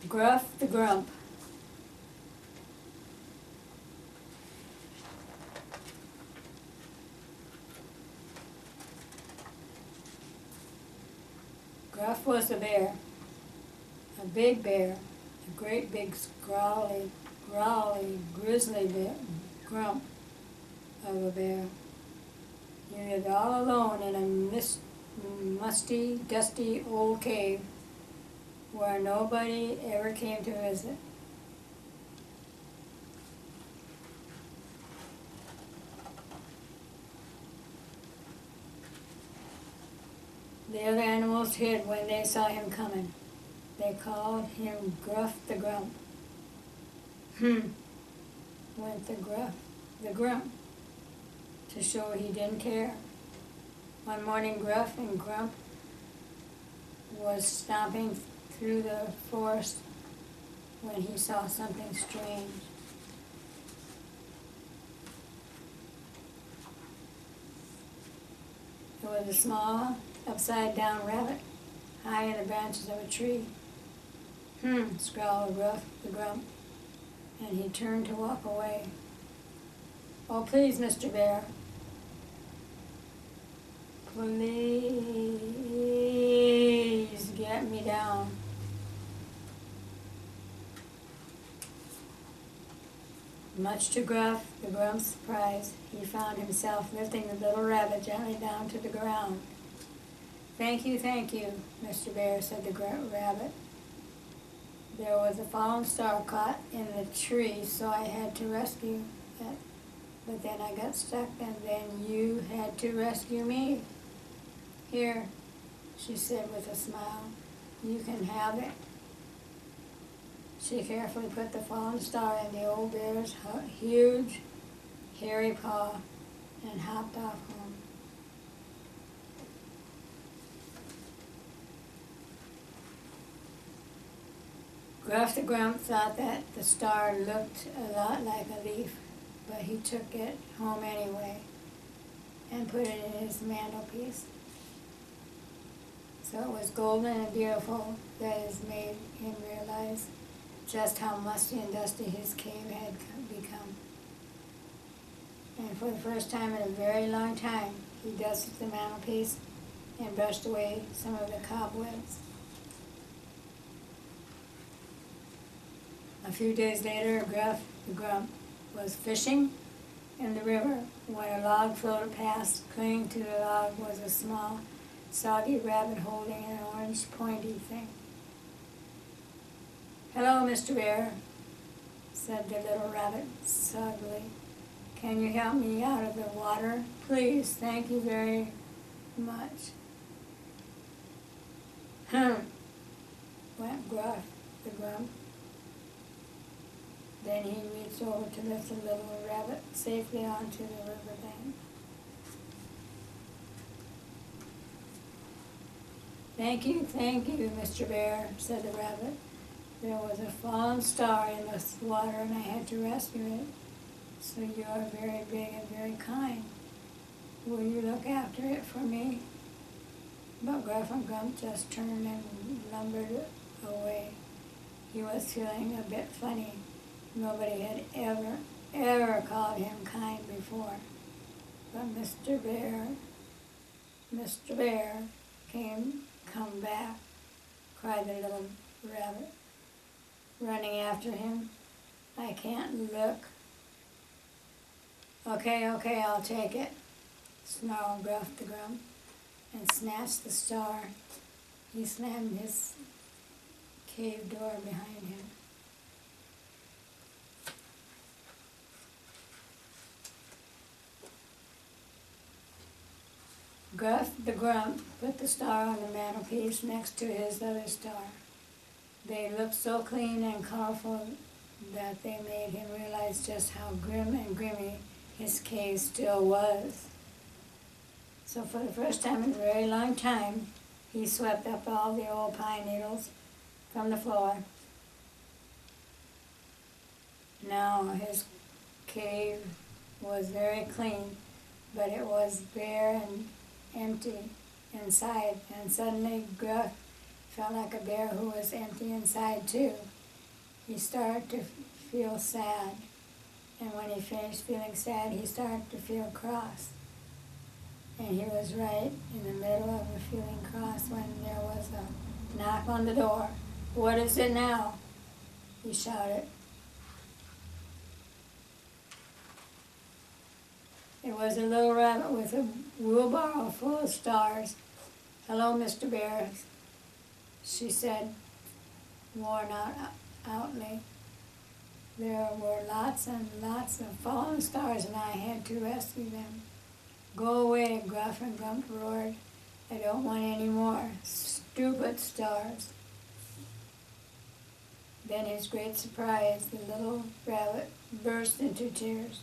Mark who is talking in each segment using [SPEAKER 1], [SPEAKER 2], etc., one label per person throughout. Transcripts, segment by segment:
[SPEAKER 1] Gruff the Grump. Gruff was a bear, a big bear, a great big growly, grizzly bear, grump of a bear. He lived all alone in a musty, dusty old cave where nobody ever came to visit. The other animals hid when they saw him coming. They called him Gruff the Grump. Went the Grump, to show he didn't care. One morning Gruff and Grump was stomping through the forest when he saw something strange. It was a small, upside-down rabbit, high in the branches of a tree. Scowled Gruff the Grump, and he turned to walk away. Oh, please, Mr. Bear. Please get me down. Much to Gruff the Grump's surprise, he found himself lifting the little rabbit gently down to the ground. Thank you, Mr. Bear, said the rabbit. There was a fallen star caught in the tree, so I had to rescue it. But then I got stuck, and then you had to rescue me. Here, she said with a smile, you can have it. She carefully put the fallen star in the old bear's huge, hairy paw and hopped off home. Gruff the Grump thought that the star looked a lot like a leaf, but he took it home anyway and put it in his mantelpiece. So it was golden and beautiful. That has made him realize just how musty and dusty his cave had become. And for the first time in a very long time, he dusted the mantelpiece and brushed away some of the cobwebs. A few days later, Gruff the Grump was fishing in the river when a log floated past. Clinging to the log was a small, soggy rabbit holding an orange pointy thing. Hello, Mr. Bear, said the little rabbit soggily. Can you help me out of the water? Please, thank you very much. Went Gruff the Grump. Then he reached over to lift the little rabbit safely onto the riverbank. Thank you, Mr. Bear, said the rabbit. There was a fallen star in the water and I had to rescue it. So you are very big and very kind. Will you look after it for me? But Gruff and Grump just turned and lumbered away. He was feeling a bit funny. Nobody had ever called him kind before. But Mr. Bear, come back, cried the little rabbit, running after him. I can't look. Okay, I'll take it, snarled Gruff the Grump, and snatched the star. He slammed his cave door behind him. Gruff the Grump put the star on the mantelpiece next to his other star. They looked so clean and colorful that they made him realize just how grim and grimy his cave still was. So for the first time in a very long time, he swept up all the old pine needles from the floor. Now his cave was very clean, but it was bare and empty inside, and suddenly Gruff felt like a bear who was empty inside too. He started to feel sad, and when he finished feeling sad, he started to feel cross. And he was right in the middle of a feeling cross when there was a knock on the door. "What is it now?" he shouted. It was a little rabbit with a wheelbarrow full of stars. "Hello, Mr. Bear," she said, worn outly. There were lots and lots of fallen stars, and I had to rescue them. "Go away," Gruff and Grump roared. "I don't want any more stupid stars." Then, his great surprise, the little rabbit burst into tears.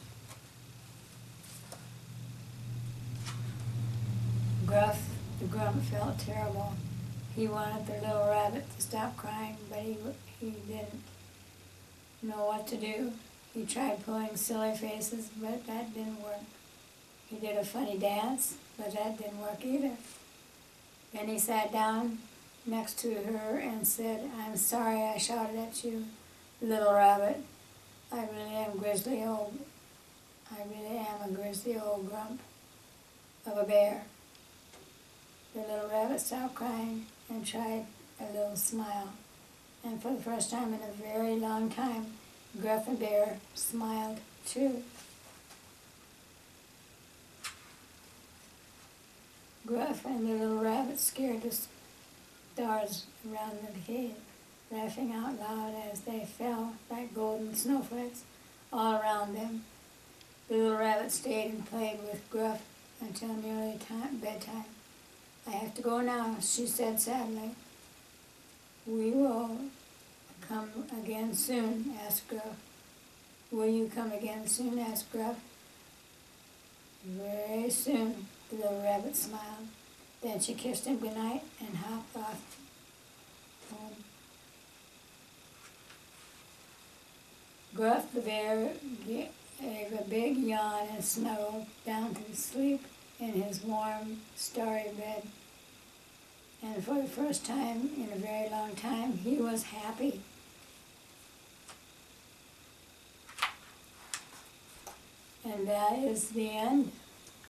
[SPEAKER 1] Gruff the Grump felt terrible. He wanted the little rabbit to stop crying, but he didn't know what to do. He tried pulling silly faces, but that didn't work. He did a funny dance, but that didn't work either. Then he sat down next to her and said, "I'm sorry I shouted at you, little rabbit. I really am a grizzly old grump of a bear." The little rabbit stopped crying and tried a little smile. And for the first time in a very long time, Gruff the Bear smiled too. Gruff and the little rabbit scared the stars around the cave, laughing out loud as they fell like golden snowflakes all around them. The little rabbit stayed and played with Gruff until nearly bedtime. "I have to go now," she said sadly. "We will come again soon?" asked Gruff. "Will you come again soon?" asked Gruff. "Very soon," the little rabbit smiled. Then she kissed him goodnight and hopped off home. Gruff the bear gave a big yawn and snuggled down to sleep in his warm, starry bed. And for the first time in a very long time, he was happy. And that is the end.